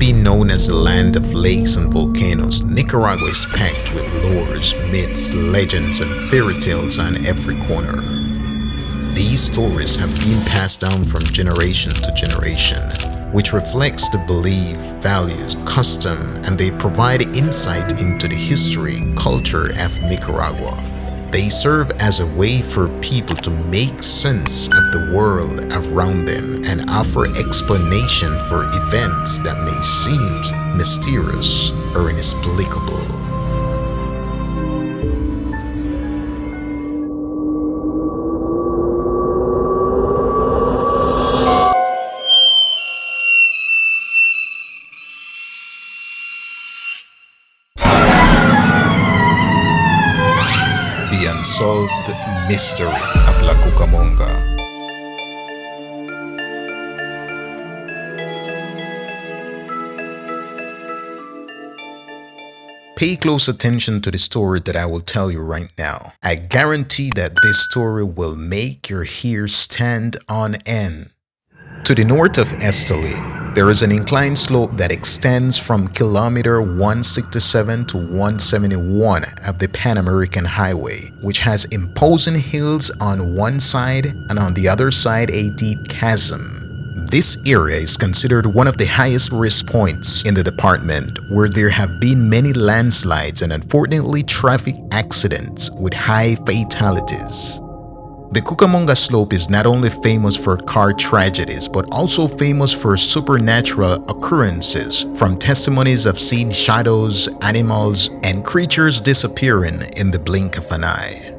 being known as the land of lakes and volcanoes, Nicaragua is packed with lores, myths, legends, and fairy tales on every corner. These stories have been passed down from generation to generation, which reflects the belief, values, custom, and they provide insight into the history, culture of Nicaragua. They serve as a way for people to make sense of the world around them and offer explanation for events that may seem mysterious or inexplicable. The Unsolved Mystery of La Cucamonga. Pay close attention to the story that I will tell you right now. I guarantee that this story will make your hair stand on end. To the north of Esteli, there is an inclined slope that extends from kilometer 167 to 171 of the Pan American Highway, which has imposing hills on one side and on the other side a deep chasm. This area is considered one of the highest risk points in the department, where there have been many landslides and unfortunately traffic accidents with high fatalities. The Cucamonga Slope is not only famous for car tragedies, but also famous for supernatural occurrences, from testimonies of seeing shadows, animals, and creatures disappearing in the blink of an eye.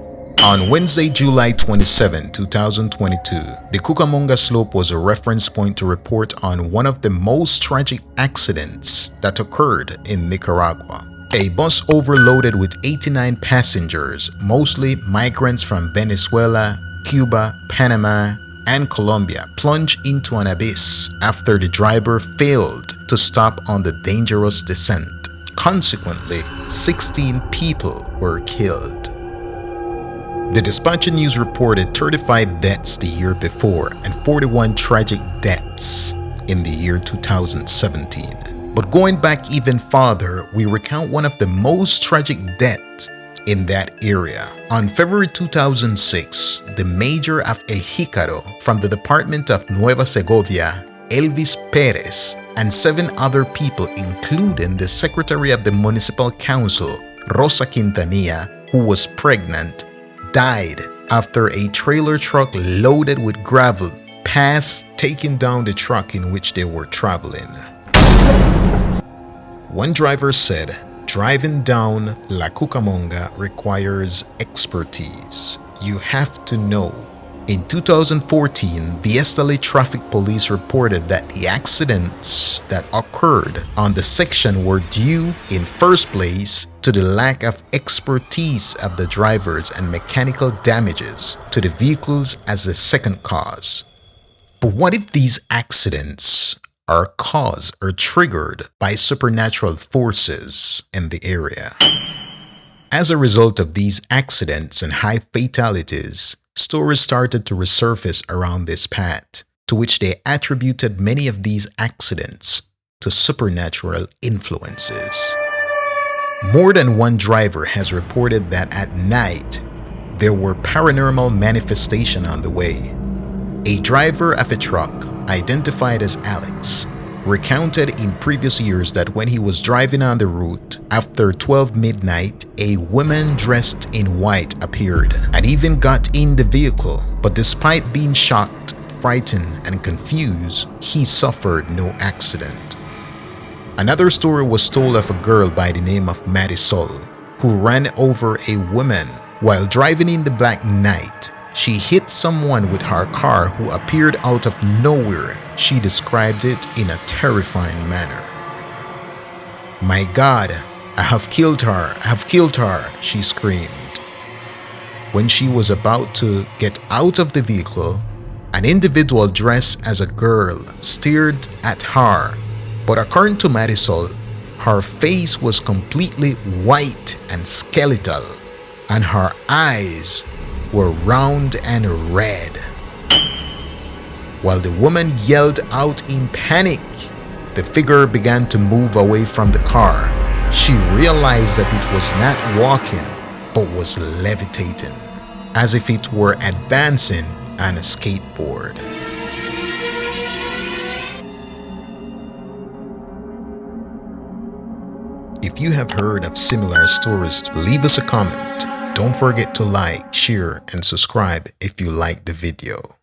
On Wednesday, July 27, 2022, the Cucamonga Slope was a reference point to report on one of the most tragic accidents that occurred in Nicaragua. A bus overloaded with 89 passengers, mostly migrants from Venezuela, Cuba, Panama, and Colombia, plunged into an abyss after the driver failed to stop on the dangerous descent. Consequently, 16 people were killed. The Dispatch News reported 35 deaths the year before and 41 tragic deaths in the year 2017. But going back even farther, we recount one of the most tragic deaths in that area. On February 2006, the mayor of 𝐒𝐒𝐁𝐃𝐎 from the department of Nueva Segovia, Elvis Perez, and 7 other people, including the secretary of the municipal council, Rosa Quintanilla, who was pregnant, died after a trailer truck loaded with gravel passed, taking down the truck in which they were traveling. One driver said, "Driving down La Cucamonga requires expertise. You have to know." In 2014, the Esteli Traffic Police reported that the accidents that occurred on the section were due, in first place, to the lack of expertise of the drivers and mechanical damages to the vehicles as the second cause. But what if these accidents are caused or triggered by supernatural forces in the area? As a result of these accidents and high fatalities, stories started to resurface around this path, to which they attributed many of these accidents to supernatural influences. More than one driver has reported that at night, there were paranormal manifestations on the way. A driver of a truck, identified as Alex, recounted in previous years that when he was driving on the route, after 12 midnight, a woman dressed in white appeared and even got in the vehicle, but despite being shocked, frightened, and confused, he suffered no accident. Another story was told of a girl by the name of Marisol, who ran over a woman while driving in the black night. She hit someone with her car who appeared out of nowhere. She described it in a terrifying manner. "My God, I have killed her, I have killed her," she screamed. When she was about to get out of the vehicle, an individual dressed as a girl stared at her. But according to Marisol, her face was completely white and skeletal, and her eyes were round and red. While the woman yelled out in panic, The figure began to move away from the car. She realized that it was not walking, but was levitating, as if it were advancing on a skateboard. If you have heard of similar stories, leave us a comment. Don't forget to like, share, and subscribe if you liked the video.